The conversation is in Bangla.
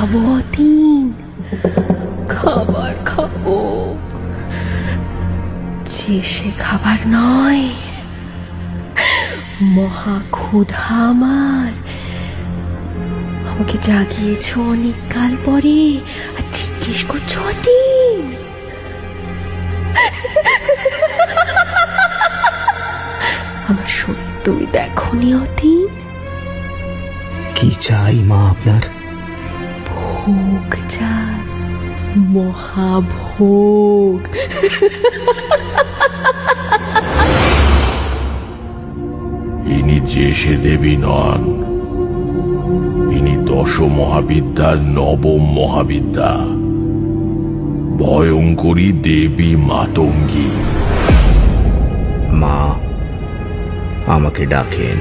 খাবো অতীন, খাবার খাবো, যে সে খাবার নয়, মহা ক্ষুধা আমার। আমাকে জাগিয়েছ অনেক কাল পরে আর জিজ্ঞেস করছো অতীন। আমার শরীর তুমি দেখোনি অতীন? কি চাই মা আপনার? ভোগ চাই, মহাভোগ। ইনি যে সে দেবী নন, ইনি দশ মহাবিদ্যার নবম মহাবিদ্যা, ভয়ঙ্করী দেবী মাতঙ্গী। মা আমাকে ডাকেন।